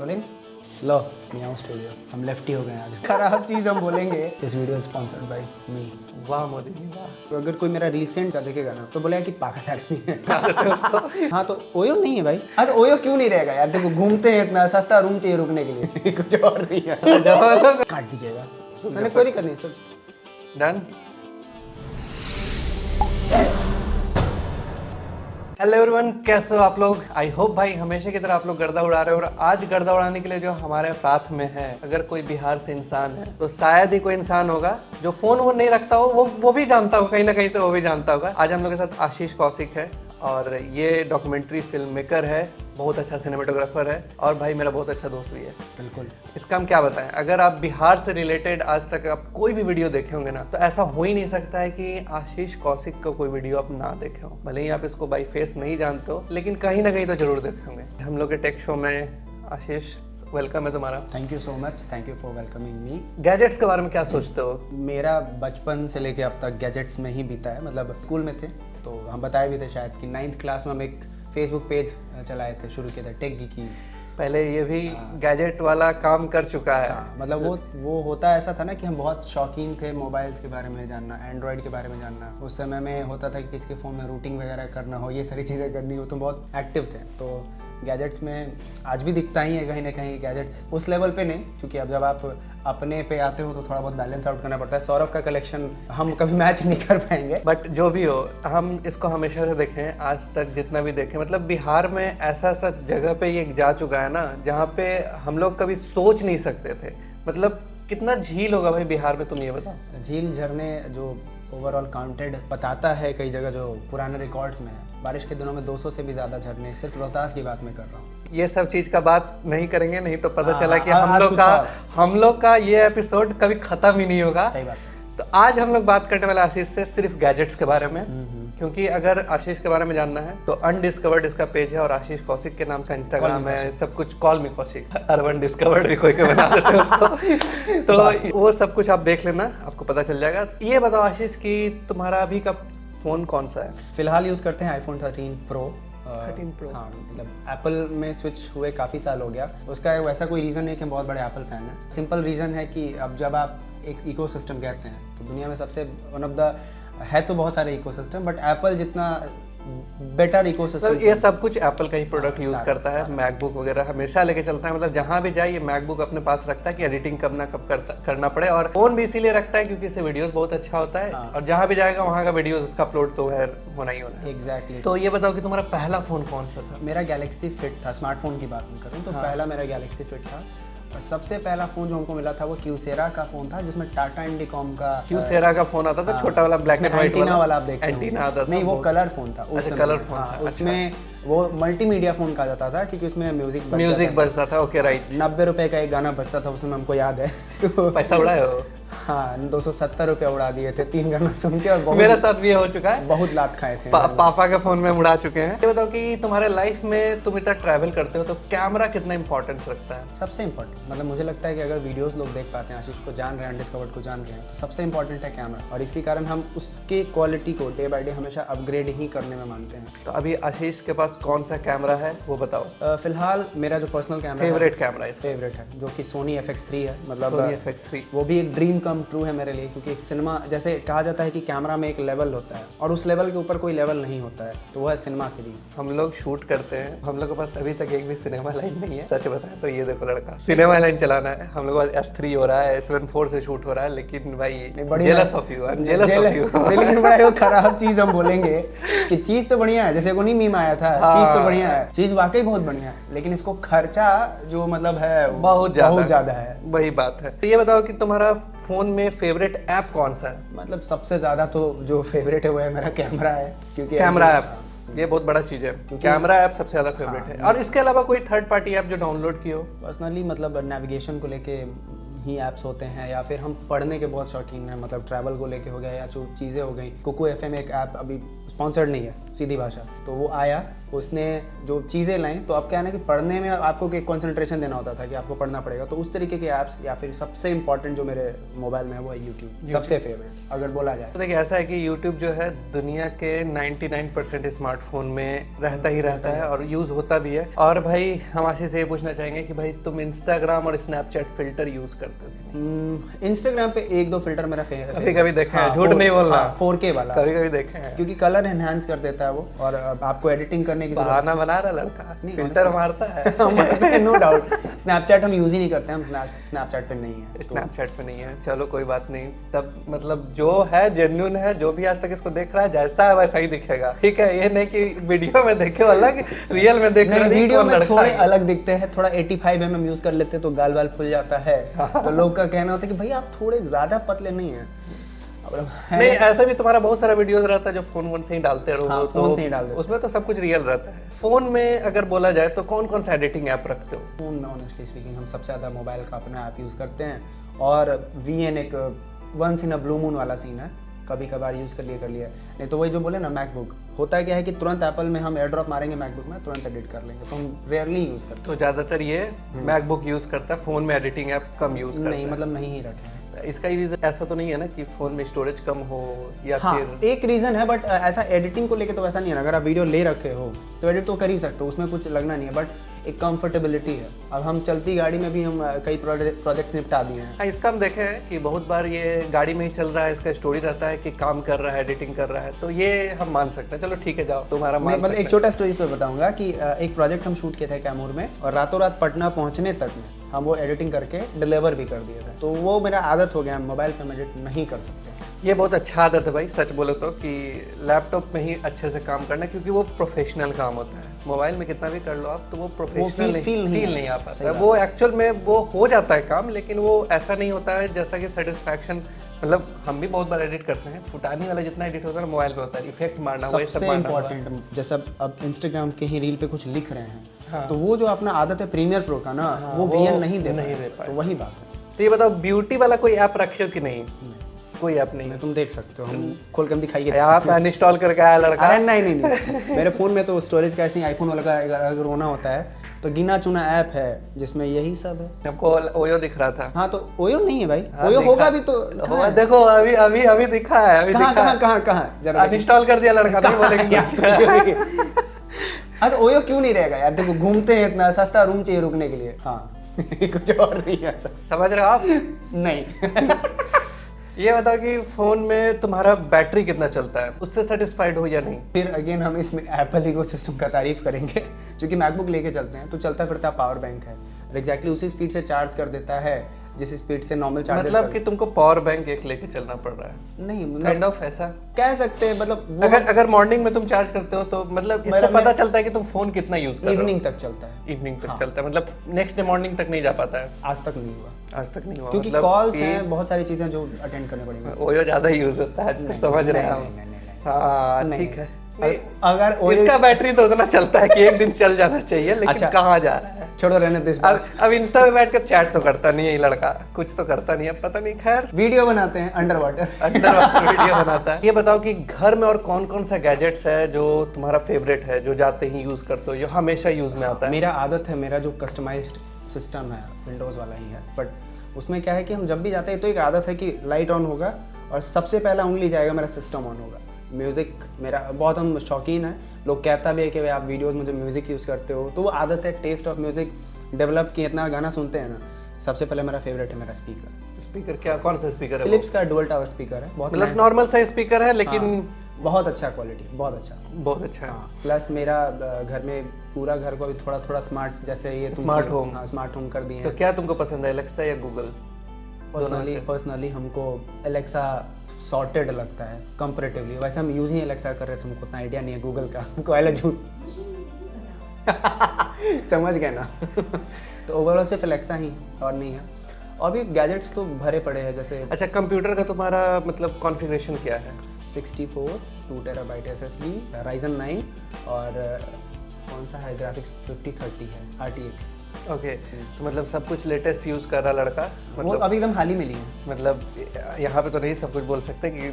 Rolling लो मियाँ studio. हम lefty हो गए आज। खराब चीज़ हम बोलेंगे। इस वीडियो स्पॉन्सर्ड बाय मी। वाह मोदी जी वाह। तो अगर कोई मेरा रिसेंट का देखेगा ना तो बोलेगा कि पागल आदमी है। हाँ तो ओयो नहीं है भाई। हाँ तो ओयो क्यों नहीं रहेगा यार। देखो घूमते हैं, इतना सस्ता रूम चाहिए रुकने के लिए। कुछ और नहीं है। काट दीजिएगा। मैंने कोई दिक्कत नहीं। चल डन। हेलो एवरीवन, कैसे हो आप लोग। आई होप भाई हमेशा की तरह आप लोग गर्दा उड़ा रहे हो। और आज गर्दा उड़ाने के लिए जो हमारे साथ में है, अगर कोई बिहार से इंसान है तो शायद ही कोई इंसान होगा जो फोन वोन नहीं रखता हो। वो भी जानता होगा, कहीं ना कहीं से वो भी जानता होगा। आज हम लोग के साथ आशीष कौशिक है और ये डॉक्यूमेंट्री फिल्म मेकर है, बहुत अच्छा सिनेमेटोग्राफर है और भाई मेरा बहुत अच्छा दोस्त भी है। बिल्कुल। इसका हम क्या बताएं, अगर आप बिहार से रिलेटेड आज तक आप कोई भी वीडियो देखे होंगे ना तो ऐसा हो ही नहीं सकता है कि आशीष कौशिक का कोई वीडियो आप ना देखे हो। भले ही आप इसको बाई फेस नहीं जानते हो लेकिन कहीं ना कहीं तो जरूर देखे होंगे। हम लोग के टेक शो में आशीष वेलकम है तुम्हारा। Thank you so much. Thank you for welcoming me. Gadgets के बारे में क्या सोचते हो। मेरा बचपन से लेके अब तक गैजेट्स में ही बीता है। मतलब स्कूल में थे तो हम बताए भी थे शायद कि 9th क्लास में हम एक फेसबुक पेज चलाए थे, शुरू किया था टेक गीकीज। पहले ये भी गैजेट वाला काम कर चुका है। हाँ, मतलब वो होता ऐसा था ना कि हम बहुत शौकीन थे मोबाइल्स के बारे में जानना, एंड्रॉयड के बारे में जानना। उस समय में होता था कि किसके फ़ोन में रूटिंग वगैरह करना हो, ये सारी चीज़ें करनी हो, तो बहुत एक्टिव थे। तो गैजेट्स में आज भी दिखता ही है कहीं ना कहीं गैजेट्स। उस लेवल पे नहीं, क्योंकि अब जब आप अपने पे आते हो तो थोड़ा बहुत बैलेंस आउट करना पड़ता है। सौरभ का कलेक्शन हम कभी मैच नहीं कर पाएंगे। बट जो भी हो, हम इसको हमेशा से देखें, आज तक जितना भी देखें, मतलब बिहार में ऐसा जगह पे ये जा चुका है ना जहाँ पे हम लोग कभी सोच नहीं सकते थे। मतलब कितना झील होगा भाई बिहार में, तुम ये बताओ। झील झरने जो ओवरऑल काउंटेड बताता है कई जगह जो पुराने रिकॉर्ड्स में है। बारिश के दिनों में 200 से भी ज़्यादा झरने, सिर्फ रोहतास की बात मैं कर रहा हूँ। ये सब चीज़ का बात नहीं करेंगे, नहीं तो पता हाँ, चला कि आज हम लोग का ये एपिसोड कभी ख़त्म ही नहीं होगा। सही बात है। तो आज हम लोग बात करने वाले आशीष से सिर्फ गैजेट्स के बारे में, क्योंकि अगर आशीष के बारे में जानना है तो अनडिस्कवर्ड इसका पेज है और आशीष कौशिक के नाम का इंस्टाग्राम है, सब कुछ। कॉल मी कौशिक, अर्बन डिस्कवर्ड भी कोई बना देते हैं उसको। तो वो सब कुछ आप देख लेना, आपको पता चल जाएगा। ये बताओ आशीष कि तुम्हारा अभी का फ़ोन कौन सा है। फिलहाल यूज़ करते हैं iPhone 13 Pro। 13 Pro। हाँ, मतलब एप्पल में स्विच हुए काफ़ी साल हो गया। उसका वैसा कोई रीज़न नहीं कि हम बहुत बड़े एप्पल फैन हैं। सिंपल रीज़न है कि अब जब आप एक इकोसिस्टम कहते हैं तो दुनिया में सबसे वन ऑफ द है तो बहुत सारे इकोसिस्टम, बट एप्पल जितना बेटर इकोसिस्टम। ये सब कुछ एप्पल का ही प्रोडक्ट यूज़ करता है। मैकबुक वगैरह हमेशा लेके चलता है, मतलब जहाँ भी जाए ये मैकबुक अपने पास रखता है कि एडिटिंग कब ना कब करना पड़े। और फोन भी इसीलिए रखता है क्योंकि इससे वीडियोस बहुत अच्छा होता है। और जहाँ भी जाएगा वहाँ का वीडियोस इसका अपलोड तो है, होना ही होना है। एग्जैक्टली। तो ये बताओ कि तुम्हारा पहला फ़ोन कौन सा था। मेरा गैलेक्सी फिट था। स्मार्टफोन की बात नहीं करूँ तो पहला मेरा गैलेक्सी फिट था। और सबसे पहला फ़ोन जो हमको मिला था वो क्यूसेरा का फ़ोन था, जिसमें टाटा इंडिकॉम का क्यूसेरा का फ़ोन आता था, छोटा वाला ब्लैक एंड व्हाइट वाला। आप देखते एंटीना आता था। नहीं, वो कलर फ़ोन था। अच्छा, कलर फ़ोन था। उसमें वो मल्टीमीडिया फ़ोन कहा जाता था क्योंकि उसमें म्यूजिक बजता था। Okay right. 90 रुपए का एक गाना बजता था उसमें, हमको याद है। तो पैसा उड़ाए हो। हाँ, 270 रुपये उड़ा दिए थे 3 गाना सुन के। और मेरे साथ भी ये हो चुका है। बहुत लात खाए थे। पापा के फोन में हम उड़ा चुके हैं। ये बताओ कि तुम्हारे लाइफ में तुम इतना ट्रैवल करते हो तो कैमरा कितना इंपॉर्टेंस रखता है। सबसे इंपॉर्टेंट, मतलब मुझे लगता है कि अगर वीडियोस लोग देख पाते हैं, आशीष को जान रहे हैं, अनडिस्कवर्ड को जान रहे हैं, तो सबसे इंपॉर्टेंट है कैमरा। और इसी कारण हम उसके क्वालिटी को डे बाय डे हमेशा अपग्रेड ही करने में मानते हैं। तो अभी आशीष के पास कौन सा कैमरा है वो बताओ। फिलहाल मेरा जो पर्सनल कैमरा फेवरेट कैमरा है, फेवरेट है, जो कि सोनी FX3 है। मतलब सोनी FX3 वो भी एक ड्रीम कम ट्रू है मेरे लिए, क्योंकि एक सिनेमा, जैसे कहा जाता है कि कैमरा में एक लेवल होता है और उस लेवल के ऊपर कोई लेवल नहीं होता है, तो वो है सिनेमा सीरीज। हम लोग शूट करते हैं, हम लोग के पास अभी तक एक भी सिनेमा लाइन नहीं है। सच बताएं तो ये देखो लड़का सिनेमा लाइन चलाना है। हम लोग के पास S3 हो रहा है, S1 से शूट हो रहा है, लेकिन भाई jealous of you, I am jealous of you. लेकिन बड़ा खराब चीज हम बोलेंगे कि चीज तो बढ़िया है, जैसे को नहीं मीम आया था, चीज तो बढ़िया है, चीज वाकई बहुत बढ़िया है, लेकिन इसको खर्चा जो मतलब है बहुत ज्यादा है। वही बात है। तो ये बताओ कि तुम्हारा फोन में फेवरेट ऐप कौन सा है। मतलब सबसे ज्यादा तो जो फेवरेट है वो है मेरा कैमरा है, क्योंकि कैमरा ऐप ये बहुत बड़ा चीज है। कैमरा ऐप सबसे ज्यादा फेवरेट है। और इसके अलावा कोई थर्ड पार्टी ऐप जो डाउनलोड की हो। पर्सनली मतलब नेविगेशन को लेके ही ऐप्स होते हैं, या फिर हम पढ़ने के बहुत शौकीन हैं, मतलब ट्रैवल को लेके हो गया या जो चीज़ें हो गई। कुकू FM एक ऐप अभी स्पॉन्सर्ड नहीं है, सीधी भाषा, तो वो आया उसने जो चीज़ें लाई, तो अब क्या है ना कि पढ़ने में आपको एक कंसंट्रेशन देना होता था कि आपको पढ़ना पड़ेगा, तो उस तरीके के ऐप्स या फिर सबसे इंपॉर्टेंट जो मेरे मोबाइल में है वो है यूट्यूब, सबसे फेवरेट अगर बोला जाए। तो देखिए ऐसा है कि यूट्यूब जो है दुनिया के 99% स्मार्टफोन में रहता ही रहता है और यूज़ होता भी है। और भाई हम आशीष से ये पूछना चाहेंगे कि भाई तुम इंस्टाग्राम और स्नैपचैट फिल्टर यूज़ करते हो? इंस्टाग्राम पे 1-2 फिल्टर मेरा फेवरेट, कभी कभी देखे हैं, झूठ नहीं बोलना, 4K वाला कभी कभी देखे हैं, क्योंकि कलर एनहांस कर देता है वो, और आपको एडिटिंग करने की बहाना बना रहा लड़का, फिल्टर मारता है। No doubt. स्नैपचैट हम यूज ही नहीं करते, हम स्नैपचैट पे नहीं है, स्नैपचैट पे नहीं है, चलो कोई बात नहीं। तब मतलब जो है जेन्युइन है, जो भी आज तक इसको देख रहा है जैसा है वैसा ही दिखेगा, ठीक है। ये नहीं कि वीडियो में देखे वाला कि रियल में देख रहा है, वीडियो में थोड़े अलग दिखते हैं, थोड़ा 85mm यूज कर लेते हैं तो गाल वाल फुल जाता है, तो लोग का कहना होता है कि भाई आप थोड़े ज्यादा पतले नहीं हैं। नहीं, ऐसा भी तुम्हारा बहुत सारा वीडियोस रहता है जो फोन से ही डालते रहो, हाँ, तो फोन से ही डाल देते, उसमें तो सब कुछ रियल रहता है। फोन में अगर बोला जाए तो कौन कौन सा एडिटिंग ऐप रखते हो? फोन में ऑनेस्टली स्पीकिंग हम सबसे ज्यादा मोबाइल का अपना ऐप यूज करते हैं, और VN एक once in a blue moon वाला सीन है, कभी कभार यूज कर लिया, नहीं तो वही जो बोले ना मैकबुक, होता है क्या है कि तुरंत एप्पल में हम एयर ड्रॉप मारेंगे मैकबुक में, तुरंत एडिट कर लेंगे, तो हम रेयरली यूज करते हैं। तो ज्यादातर ये मैकबुक यूज करता है, फोन में एडिटिंग ऐप कम यूज करता है? नहीं, मतलब नहीं ही रखे हैं। इसका ही रीजन ऐसा तो नहीं है ना कि फोन में स्टोरेज कम हो या हाँ, फिर एक रीजन है, बट ऐसा एडिटिंग को लेके तो ऐसा नहीं है ना, अगर आप वीडियो ले रखे हो तो एडिट तो कर ही सकते हो, उसमें कुछ लगना नहीं है, बट एक कंफर्टेबिलिटी है। अब हम चलती गाड़ी में भी हम कई प्रोजेक्ट निपटा दिए हैं। हाँ, इसका हम देखे हैं कि बहुत बार ये गाड़ी में ही चल रहा है, इसका स्टोरी रहता है कि काम कर रहा है, एडिटिंग कर रहा है, तो ये हम मान सकते हैं। चलो ठीक है, जाओ तुम्हारा मान मतलब एक छोटा स्टोरी इसमें बताऊंगा कि एक प्रोजेक्ट हम शूट किए थे कैमूर में, और रातों रात पटना पहुंचने तक में हम वो एडिटिंग करके डिलीवर भी कर दिए थे, तो वो मेरा आदत हो गया, मोबाइल पे हम एडिट नहीं कर सकते। ये बहुत अच्छा आदत है भाई, सच बोलो तो, कि लैपटॉप में ही अच्छे से काम करना, क्योंकि वो प्रोफेशनल काम होता है। मोबाइल में कितना भी कर लो आप, तो वो प्रोफेशनल फील नहीं आ पाता है। वो एक्चुअल में वो हो जाता है काम, लेकिन वो ऐसा नहीं होता है जैसा कि सेटिस्फैक्शन। मतलब हम भी बहुत बार एडिट करते हैं, फुटानी वाला जितना एडिट होता है मोबाइल पे होता है, इफेक्ट मारना, वही सब मारना। इम्पोर्टेंट, जैसे अब इंस्टाग्राम के ही रील पे कुछ लिख रहे हैं, हाँ, तो वो जो अपना आदत है प्रीमियर प्रो का ना, हाँ, वो VN नहीं दे पाए, तो वही बात है। तो ये बताओ, ब्यूटी वाला कोई ऐप रखे हो कि नहीं? कोई ऐप नहीं? तुम देख सकते हो, हम खोल कर दिखाइए। आप अनइंस्टॉल करके आया लड़का? अरे नहीं, मेरे फोन में तो स्टोरेज का ऐसे आईफोन वाला का अगर रोना होता है तो गिना चुना ऐप है जिसमें यही सब है। हमको ओयो दिख रहा था। हाँ, तो ओयो नहीं है भाई, ओयो होगा भी तो देखो अभी दिखा है, अभी कहाँ जरा अनइंस्टॉल कर दिया लड़का, नहीं बोलेंगे। हाँ, तो ओयो क्यों नहीं रहेगा यार, देखो घूमते हैं, इतना सस्ता रूम चाहिए रुकने के लिए, हाँ कुछ और नहीं है ऐसा, समझ रहे हो आप? नहीं। ये बताओ कि फोन में तुम्हारा बैटरी कितना चलता है, उससे सेटिस्फाइड हो या नहीं? फिर अगेन हम इसमें एप्पल इकोसिस्टम का तारीफ करेंगे, क्योंकि मैकबुक लेके चलते हैं तो चलता फिरता पावर बैंक है, एग्जैक्टली उसी स्पीड से चार्ज कर देता है जिस स्पीड से नॉर्मल चार्जर। मतलब कि तुमको पावर बैंक एक लेके चलना पड़ रहा है? नहीं, काइंड ऑफ ऐसा कह सकते हैं, मतलब अगर मॉर्निंग में तुम चार्ज करते हो तो मतलब इससे पता चलता है कि तुम फोन कितना यूज कर रहे हो। इवनिंग तक चलता है, इवनिंग तक चलता है, मतलब नेक्स्ट डे मॉर्निंग तक नहीं जा पाता है? आज तक नहीं हुआ, आज तक नहीं हुआ, क्योंकि कॉल्स हैं, बहुत सारी चीजें जो अटेंड करने पड़ेंगी। ओयो ज्यादा यूज होता है, समझ रहे हैं? हाँ ठीक है। अगर इसका बैटरी तो उतना चलता है कि एक दिन चल जाना चाहिए, लेकिन अच्छा, कहाँ जा रहा है? छोड़ो, रहने दो इस बार। अब इंस्टा पे बैठ कर चैट तो करता नहीं है ये लड़का, कुछ तो करता नहीं है, पता नहीं। खैर, वीडियो बनाते हैं अंडर वाटर वीडियो बनाता है। ये बताओ कि घर में और कौन कौन सा गैजेट्स है जो तुम्हारा फेवरेट है, जो जाते ही यूज करते हो, जो हमेशा यूज में आता है? मेरा आदत है, मेरा जो कस्टमाइज्ड सिस्टम है विंडोज वाला ही है, बट उसमें क्या है कि हम जब भी जाते हैं तो एक आदत है कि लाइट ऑन होगा और सबसे पहला उंगली जाएगा मेरा सिस्टम ऑन होगा। म्यूज़िक मेरा बहुत, हम शौकीन है, लोग कहता भी है कि भाई आप वीडियोस में जो म्यूज़िक यूज़ करते हो, तो वो आदत है, टेस्ट ऑफ म्यूज़िक डेवलप की, इतना गाना सुनते हैं ना, सबसे पहले मेरा फेवरेट है मेरा स्पीकर। क्या, कौन सा स्पीकर है? फिलिप्स का डुअल टावर स्पीकर है, बहुत मतलब नॉर्मल सा स्पीकर है, लेकिन बहुत अच्छा क्वालिटी, बहुत अच्छा है। प्लस मेरा घर में पूरा घर को अभी थोड़ा थोड़ा स्मार्ट, जैसे ये स्मार्ट होम, स्मार्ट होम कर दिए। तो क्या तुमको पसंद है, एलेक्सा या गूगल? पर्सनली हमको एलेक्सा सॉर्टेड लगता है कंपैरेटिवली, वैसे हम यूज ही एलेक्सा कर रहे थे, हमको उतना आइडिया नहीं है गूगल का, कोयला झूठ समझ गए ना। तो ओवरऑल सिर्फ एलेक्सा ही, और नहीं है। और भी गैजेट्स तो भरे पड़े हैं, जैसे अच्छा, कंप्यूटर का तुम्हारा मतलब कॉन्फ़िगरेशन क्या है? 64 2 TB SSD, Ryzen 9, और कौन सा है ग्राफिक्स 5030 है RTX। ओके, तो मतलब सब कुछ लेटेस्ट यूज़ कर रहा लड़का, मतलब वो अभी एकदम हाल ही में ली है। मतलब यहाँ पे तो नहीं सब कुछ बोल सकते कि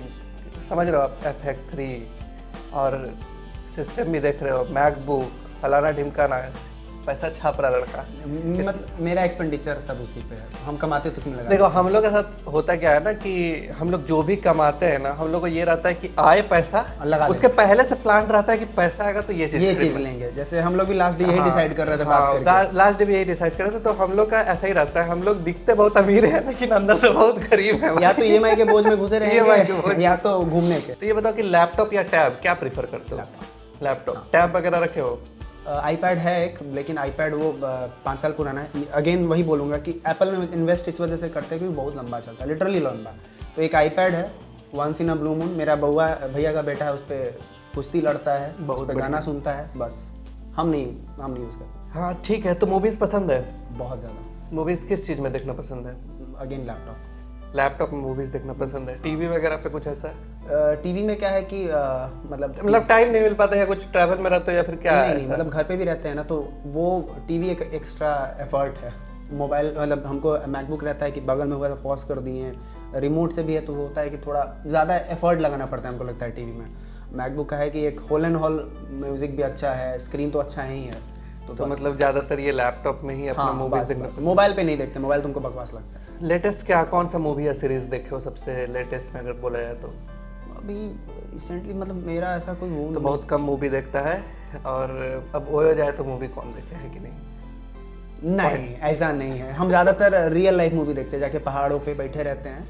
समझ रहे हो आप, FX3 और सिस्टम भी देख रहे हो, मैकबुक, फलाना ढिमकाना, पैसा छाप रहा लड़का। मतलब मेरा एक्सपेंडिचर सब उसी पे है, हम कमाते तो उसमें लगा। देखो हम लोग के साथ होता क्या है ना कि हम लोग जो भी कमाते हैं ना, हम लोग को ये रहता है कि आए पैसा, उसके पहले से प्लान रहता है कि पैसा आएगा तो ये चीज लेंगे। जैसे हम लोग भी लास्ट डे यही डिसाइड कर रहे थे बात करके। लास्ट डे भी यही डिसाइड कर रहे थे। तो हम लोग का ऐसा ही रहता है, हम लोग दिखते बहुत अमीर है लेकिन अंदर से बहुत गरीब है। या तो EMI के बोझ में घुसे रहेंगे या तो घूमने के। तो ये बताओ कि लैपटॉप या टैब क्या प्रीफर करते हो? लैपटॉप। टैब वगैरह रखे हो? iPad है एक, लेकिन iPad वो 5 साल पुराना है। अगेन वही बोलूँगा कि एप्पल में इन्वेस्ट इस वजह से करते हैं क्योंकि बहुत लंबा चलता है, लिटरली लंबा। तो एक iPad है, once in a blue moon. मेरा भैया का बेटा है, उस पर कुश्ती लड़ता है, बहुत गाना सुनता है, बस। हम नहीं यूज़ करते। हाँ ठीक है। तो मूवीज़ पसंद है? बहुत ज़्यादा। मूवीज़ किस चीज़ में देखना पसंद है? अगेन लैपटॉप में मूवीज़ देखना पसंद है। टीवी वगैरह पे कुछ ऐसा है? टीवी में क्या है कि मतलब टाइम नहीं मिल पाता है या कुछ ट्रैवल में रहते हो या फिर क्या? नहीं, मतलब घर पे भी रहते हैं ना, तो वो टीवी एक एक्स्ट्रा एफर्ट है। मोबाइल मतलब हमको मैकबुक रहता है कि बगल में हुआ तो पॉज कर दिए, रिमोट से भी है तो होता है कि थोड़ा ज़्यादा एफर्ट लगाना पड़ता है हमको लगता है टीवी में। मैकबुक का है कि एक होल एंड होल म्यूजिक भी अच्छा है, स्क्रीन तो अच्छा ही है। तो मतलब ज़्यादातर ये लैपटॉप में ही अपना मूवीज़ देखना। मोबाइल पे नहीं देखते, मोबाइल तुमको बकवास लगता है। लेटेस्ट क्या कौन सा मूवी या सीरीज देखे हो सबसे लेटेस्ट में अगर बोला जाए तो? अभी रिसेंटली मतलब मेरा ऐसा कोई वो तो बहुत कम मूवी देखता है। और अब हो जाए तो मूवी कौन देखे है कि नहीं? नहीं, ऐसा नहीं है। हम ज़्यादातर रियल लाइफ मूवी देखते हैं, जाके पहाड़ों पे बैठे रहते हैं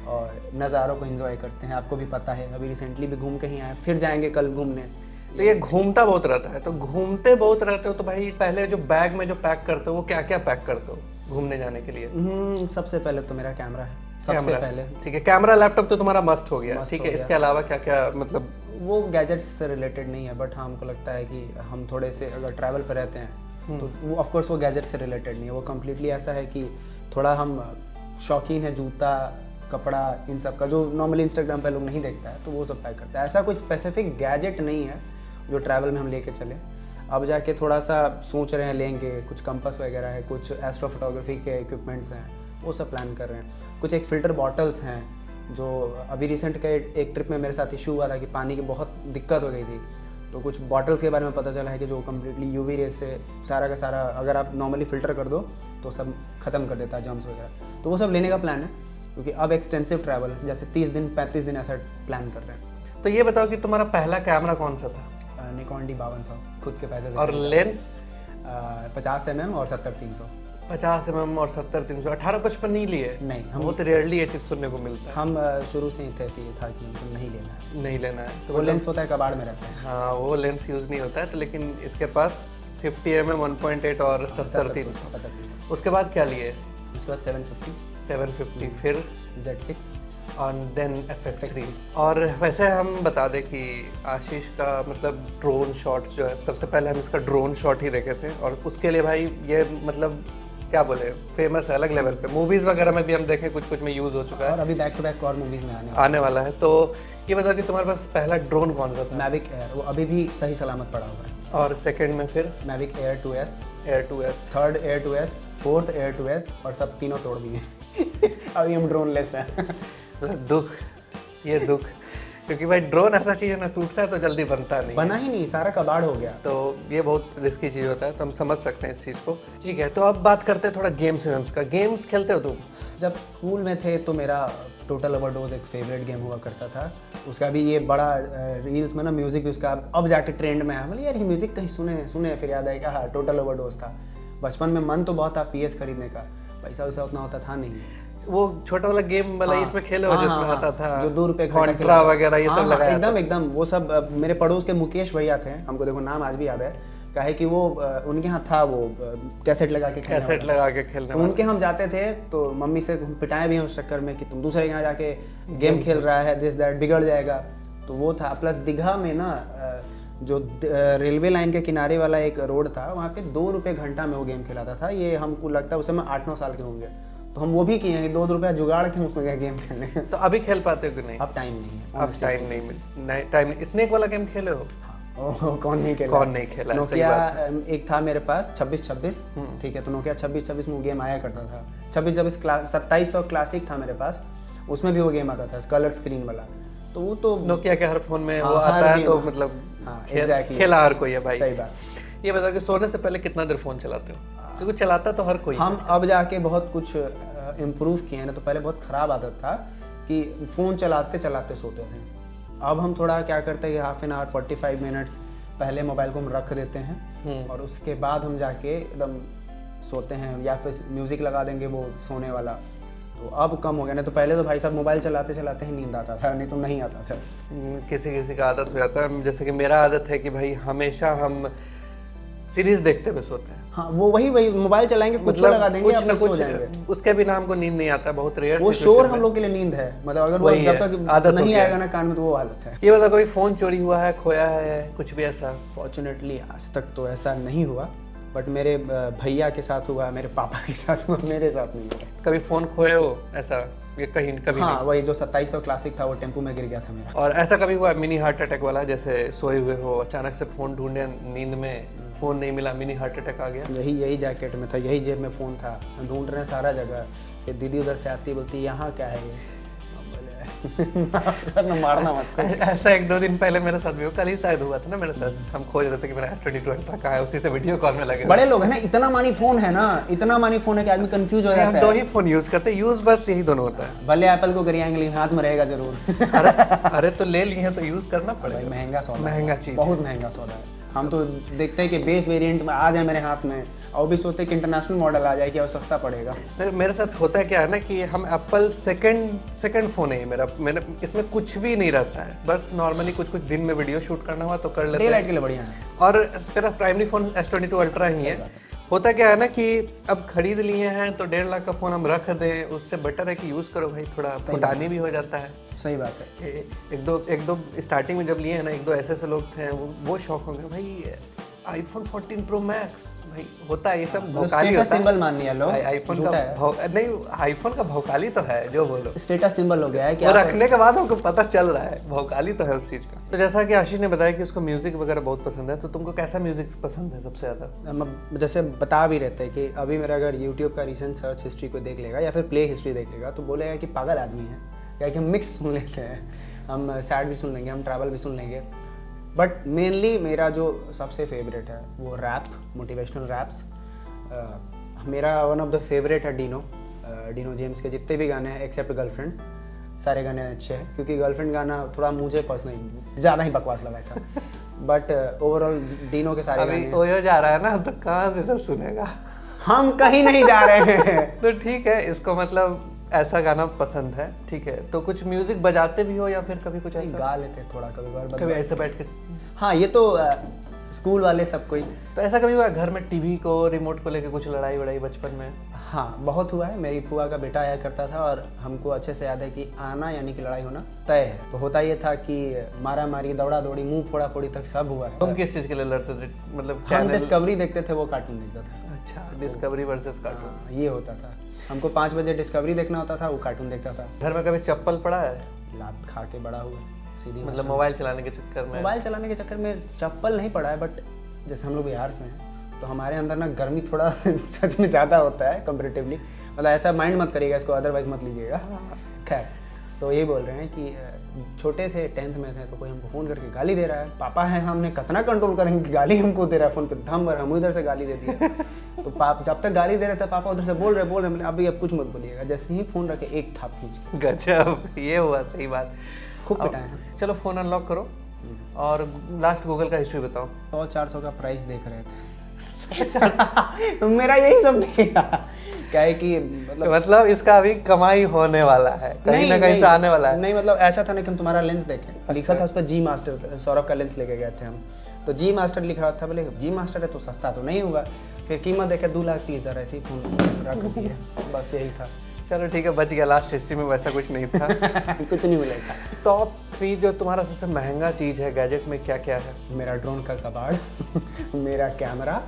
और नज़ारों को एंजॉय करते हैं। आपको भी पता है, अभी रिसेंटली भी घूम के ही आए, फिर जाएंगे कल घूमने। तो ये घूमता बहुत रहता है, तो घूमते बहुत रहते हो तो भाई पहले जो बैग में जो पैक करते हो वो क्या क्या पैक करते हो घूमने जाने के लिए? सबसे पहले तो मेरा कैमरा है, सबसे पहले। ठीक है, कैमरा लैपटॉप तो तुम्हारा मस्ट हो गया। ठीक है, इसके अलावा क्या क्या मतलब? वो गैजेट्स से रिलेटेड नहीं है, बट हाँ हमको लगता है कि हम थोड़े से अगर ट्रैवल पर रहते हैं तो वो ऑफ कोर्स वो गैजेट से रिलेटेड नहीं है। वो कम्प्लीटली ऐसा है कि थोड़ा हम शौकीन है जूता, कपड़ा, इन सब का, जो नॉर्मली इंस्टाग्राम पे लोग नहीं देखता है, तो वो सब पैक करता है। ऐसा कोई स्पेसिफिक गैजेट नहीं है जो ट्रैवल में हम लेके चले। अब जाके थोड़ा सा सोच रहे हैं लेंगे, कुछ कंपास वगैरह है, कुछ एस्ट्रो फोटोग्राफी के इक्विपमेंट्स हैं, वो सब प्लान कर रहे हैं। कुछ एक फ़िल्टर बॉटल्स हैं, जो अभी रिसेंट के एक ट्रिप में मेरे साथ इशू हुआ था कि पानी की बहुत दिक्कत हो गई थी, तो कुछ बॉटल्स के बारे में पता चला है कि जो कम्प्लीटली UV रेज से सारा का सारा अगर आप नॉर्मली फ़िल्टर कर दो तो सब ख़त्म कर देता है, जर्म्स वगैरह। तो वो सब लेने का प्लान है, क्योंकि अब एक्सटेंसिव ट्रैवल जैसे 30 दिन 35 दिन ऐसा प्लान कर रहे हैं। तो ये बताओ कि तुम्हारा पहला कैमरा कौन सा था? निकॉन D5200 खुद के पैसे से। और लेंस? 50 mm और 70-300। 50 mm और 70-300। 18-55 नहीं लिए? नहीं, हम बहुत रेयरली ये चीज़ सुनने को मिलता है। हम शुरू से ही थे कि था कि नहीं लेना है, नहीं लेना है। तो वो लेंस होता है कबाड़ में रहता है। हाँ, वो लेंस यूज़ नहीं होता है। तो लेकिन इसके पास 50 mm 1.8 और 70-300। उसके बाद क्या लिए? उसके बाद 750, फिर Z6 और देन FX3। और वैसे हम बता दें कि आशीष का मतलब ड्रोन शॉट्स जो है, सबसे पहले हम इसका ड्रोन शॉट ही देखे थे और उसके लिए भाई ये मतलब क्या बोले फेमस है अलग लेवल पे। मूवीज़ वगैरह में भी हम देखें कुछ में यूज़ हो चुका है और अभी बैक टू बैक और मूवीज़ में आने वाला है। तो ये बताओ कि तुम्हारे पास पहला ड्रोन कौन सा था? मैविक एयर, वो अभी भी सही सलामत पड़ा हुआ है। और सेकंड में फिर Mavic air 2S, third air 2S, fourth air 2S और सब तीनों तोड़ दिए। अभी हम ड्रोन लेस हैं। दुख, ये दुख, क्योंकि भाई ड्रोन ऐसा चीज़ है ना, टूटता है तो जल्दी बनता नहीं, बना ही नहीं, सारा कबाड़ हो गया। तो ये बहुत रिस्की चीज़ होता है, तो हम समझ सकते हैं इस चीज़ को। ठीक है, तो अब बात करते हैं थोड़ा गेम्स वेम्स का। गेम्स खेलते हो तुम? जब स्कूल में थे तो मेरा टोटल ओवरडोज एक फेवरेट गेम हुआ करता था। उसका भी ये बड़ा रील्स में ना म्यूज़िक भी उसका अब जाके ट्रेंड में आया। बोले यार ये म्यूज़िक कहीं सुने, फिर याद आया कि हाँ टोटल ओवरडोज था। बचपन में मन तो बहुत था PS खरीदने का, पैसा वैसा उतना होता था नहीं। वो छोटा वाला गेम वाला इसमें खेले हो जिसमें आता था जो 2 रुपए कॉन्ट्रा वगैरह ये सब लगाया एकदम वो सब। मेरे पड़ोस के मुकेश भैया थे, हमको देखो नाम आज भी याद है, कहे कि वो उनके यहाँ था वो कैसेट लगा के खेलने तो उनके हम जाते थे तो मम्मी से पिटाए भी हैं उस चक्कर में कि तुम दूसरे के यहाँ जाके गेम खेल रहा है, दिस दैट, बिगड़ जाएगा। तो वो था। प्लस दीघा में ना जो रेलवे लाइन के किनारे वाला एक रोड था, वहाँ पे 2 रुपये घंटा में वो गेम खिलाता था। ये हमको लगता है उस समय 8-9 साल के होंगे, तो हम वो भी किए हैं, 2 रुपया जुगाड़ के उसमें गए गेम खेलने। तो अभी खेल पाते हो कि नहीं? अब टाइम नहीं है, अब टाइम नहीं। स्नेक वाला गेम खेले हो? कौन नहीं खेला। नोकिया एक था मेरे पास 2626, ठीक है, तो नोकिया 2626 में गेम आया करता था। 2626 2700 क्लासिक था मेरे पास, उसमें भी वो गेम आता था कलर स्क्रीन वाला। तो वो तो नोकिया के हर फोन में हाँ, वो हर आता है, गेम। तो मतलब हाँ, खेल, exactly। खेला हर कोई है भाई। सही बात। ये बताओ कि सोने से पहले कितना देर फोन चलाते हो? क्योंकि चलाता तो हर कोई है। हम अब जाके बहुत कुछ इम्प्रूव किए हैं ना, तो पहले बहुत ख़राब आदत था कि फ़ोन चलाते चलाते सोते थे। अब हम थोड़ा क्या करते हैं कि हाफ एन आवर 45 मिनट्स पहले मोबाइल को हम रख देते हैं और उसके बाद हम जाके एकदम सोते हैं, या फिर म्यूज़िक लगा देंगे वो सोने वाला। तो अब कम हो गया, नहीं तो पहले तो भाई साहब मोबाइल चलाते चलाते ही नींद आता था, नहीं तो नहीं आता था। किसी किसी का आदत हो जाता है, जैसे कि मेरा आदत है कि भाई हमेशा हम सीरीज देखते हुए सोते हैं। हाँ, वो वही मोबाइल चलाएंगे, कुछ लगा देंगे, कुछ अपने ना सो कुछ जाएंगे। उसके बिना हमको नींद नहीं आता, बहुत रेयर। वो शोर हम लोग के लिए नींद है, मतलब अगर वो वही जब है, तक आदत हो नहीं गया आएगा ना कान में तो वो हालत है। ये बता, कोई फोन चोरी हुआ है, खोया है, कुछ भी ऐसा? फॉर्चुनेटली आज तक तो ऐसा नहीं हुआ, बट मेरे भैया के साथ हुआ, मेरे पापा के साथ हुआ, मेरे साथ नहीं हुआ। कभी फोन खोए हो ऐसा? ये कहीं कभी हाँ, वही जो 2700 क्लासिक था वो टेम्पो में गिर गया था मेरा। और ऐसा कभी हुआ मिनी हार्ट अटैक वाला, जैसे सोए हुए हो, अचानक से फोन ढूंढे, नींद में फोन नहीं मिला, मिनी हार्ट अटैक आ गया? यही जैकेट में था, यही जेब में फ़ोन था, हम ढूंढ रहे हैं सारा जगह। फिर दीदी उधर से आती बोलती यहाँ क्या है ये, हम बोले मारना मत। ऐसा 1-2 दिन पहले मेरे साथ भी हुआ, कल ही शायद हुआ था ना मेरे साथ। हम खोज रहे थे कि मेरा S22 अल्ट्रा कहाँ है, उसी से वीडियो कॉल में लगे। बड़े लोग हैं ना, इतना मानी फ़ोन है ना, इतना मानी फ़ोन है कि आदमी कंफ्यूज हो हम जाता 2 है। ही फोन यूज करते हैं, यूज बस यही दोनों होता है। भले एप्पल को करिएंगे लेकिन हाथ में रहेगा जरूर। अरे तो ले लिए हैं तो यूज करना पड़ेगा। भाई महंगा सौदा, महंगा चीज, बहुत महंगा सौदा है। हम तो देखते हैं कि बेस वेरिएंट में आ जाए मेरे हाथ में, और भी सोचते हैं कि इंटरनेशनल मॉडल आ जाए कि और सस्ता पड़ेगा। मेरे साथ होता है क्या है ना कि हम एप्पल सेकंड फोन है मेरा इसमें कुछ भी नहीं रहता है, बस नॉर्मली कुछ दिन में वीडियो शूट करना हुआ तो कर लेते डे हैं। लाइट के लिए बढ़िया है। और मेरा प्राइमरी फोन S22 अल्ट्रा ही है। होता क्या है ना कि अब खरीद लिए हैं तो 1.5 लाख का फोन हम रख दें, उससे बेटर है कि यूज करो भाई, थोड़ा फुटानी भी हो जाता है। सही बात है। एक दो स्टार्टिंग में जब लिए हैं ना, 1-2 ऐसे लोग थे, वो शौक हो गया भाई iPhone 14 Pro Max। भाई होता है ये सब भौकाली होता है, सिंबल मान लिया लोग, आईफोन का नहीं, आईफोन का भौकाली तो है, जो बोलो स्टेटस सिंबल हो गया है कि वो रखने के बाद हमको पता चल रहा है, भौकाली तो है उस चीज का। तो जैसा कि आशीष ने बताया कि उसको म्यूजिक वगैरह बहुत पसंद है, तो तुमको कैसा म्यूजिक पसंद है सबसे ज्यादा? हम जैसे बता भी रहते हैं कि अभी मेरा अगर यूट्यूब का रिसेंट सर्च हिस्ट्री को देख लेगा या फिर प्ले हिस्ट्री देख लेगा तो बोलेगा कि पागल आदमी है, क्या कि हम मिक्स सुन लेते हैं, हम सैड भी सुन लेंगे, हम ट्रैवल भी सुन लेंगे। बट मेनली मेरा जो सबसे फेवरेट है वो रैप, मोटिवेशनल रैप्स। मेरा वन ऑफ द फेवरेट है डीनो जेम्स के जितने भी गाने हैं एक्सेप्ट गर्लफ्रेंड, सारे गाने अच्छे हैं, क्योंकि गर्लफ्रेंड गाना थोड़ा मुझे पर्सनली ज़्यादा ही बकवास लगा था। बट ओवरऑल डीनो के सारे अभी गाने। ओयो जा रहा है ना, तो कहाँ से सब सुनेगा? हम कहीं नहीं जा रहे हैं। तो ठीक है, इसको मतलब ऐसा गाना पसंद है, ठीक है। तो कुछ म्यूजिक बजाते भी हो या फिर कभी कुछ ऐसा? गा लेते थोड़ा कभी कभी ऐसे बैठ के? हाँ, ये तो स्कूल वाले सब कोई। तो ऐसा कभी हुआ घर में टीवी को रिमोट को लेके कुछ लड़ाई वड़ाई बचपन में? हाँ, बहुत हुआ है। मेरी फुआ का बेटा आया करता था और हमको अच्छे से याद है कि आना यानी कि लड़ाई होना तय है। तो होता ये था कि मारा मारी, दौड़ा दौड़ी, मुंह फोड़ा फोड़ी तक सब हुआ है। तुम किस चीज के लिए लड़ते थे? मतलब हम डिस्कवरी देखते थे, वो कार्टून देखता था। अच्छा, डिस्कवरी वर्सेस कार्टून। हाँ, ये होता था। हमको 5 बजे डिस्कवरी देखना होता था, वो कार्टून देखता था। घर में कभी चप्पल पड़ा है? लात खा के बड़ा हुआ सीधी। मतलब मोबाइल चलाने के चक्कर में? मोबाइल चलाने के चक्कर में चप्पल नहीं पड़ा है, बट जैसे हम लोग बिहार से हैं तो हमारे अंदर ना गर्मी थोड़ा सच में ज़्यादा होता है कंपेरेटिवली। मतलब ऐसा माइंड मत करिएगा इसको, अदरवाइज मत लीजिएगा। खैर, तो ये बोल रहे हैं कि छोटे थे, 10th में थे, तो कोई हमको फ़ोन करके गाली दे रहा है। पापा है, हमने कितना कंट्रोल करेंगे कि गाली हमको दे रहा है फ़ोन पे, धम भर हम इधर से गाली दे दिए। तो पापा जब तक गाली दे रहे थे, पापा उधर से बोल रहे अभी अब कुछ मत बोलिएगा। जैसे ही फ़ोन रखे एक थाप खींच के। गजब, ये हुआ, सही बात। खूब पिटाए हैं। चलो फ़ोन अनलॉक करो और लास्ट गूगल का हिस्ट्री बताओ। 100-400 का प्राइस देख रहे थे। तो मेरा यही सब था, क्या है कि मतलब इसका अभी कमाई होने वाला है, कहीं ना कहीं से आने वाला है। नहीं, मतलब ऐसा था ना कि हम तुम्हारा लेंस देखें, लिखा था उस पर जी मास्टर, सौरभ का लेंस लेके गए थे हम, तो जी मास्टर लिखा था। बोले जी मास्टर है तो सस्ता तो नहीं होगा, फिर कीमत देखे 2,30,000 ऐसी फोन रख दिए, बस यही था। चलो ठीक है, बच गया। लास्ट हिस्ट्री में वैसा कुछ नहीं था। कुछ नहीं मिलेगा। टॉप 3 जो तुम्हारा सबसे महंगा चीज़ है गैजेट में, क्या क्या है? मेरा ड्रोन का कबाड़, मेरा कैमरा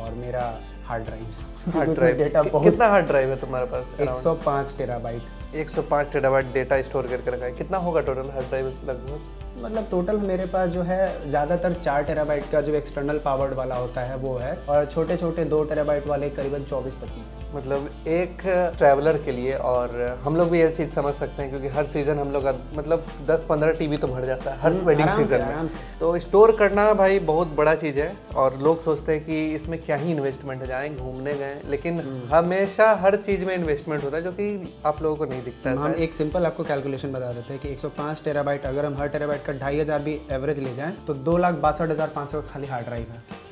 और मेरा hard drive. Hard drive data कितना हार्ड ड्राइव है तुम्हारे पास? 105 टेराबाइट। 105 टेराबाइट डेटा स्टोर करके रखा है। कितना होगा टोटल हार्ड ड्राइव लगभग? मतलब टोटल मेरे पास जो है ज़्यादातर 4 टेराबाइट का जो एक्सटर्नल पावर्ड वाला होता है वो है, और छोटे छोटे 2 टेराबाइट वाले करीबन 24-25। मतलब एक ट्रैवलर के लिए, और हम लोग भी ये चीज़ समझ सकते हैं क्योंकि हर सीज़न हम लोग मतलब 10-15 टीबी तो भर जाता है हर वेडिंग सीजन में। तो स्टोर करना भाई बहुत बड़ा चीज़ है, और लोग सोचते हैं कि इसमें क्या ही इन्वेस्टमेंट है, जाएँ घूमने गए, लेकिन हमेशा हर चीज़ में इन्वेस्टमेंट होता है जो कि आप लोगों को नहीं दिखता है। हम एक सिंपल आपको कैलकुलेशन बता देते हैं कि 105 टेराबाइट अगर हम हर टेराबाइट का 2500 भी एवरेज ले जाएं तो 2,62,500 खाली हार्ड ड्राइव है।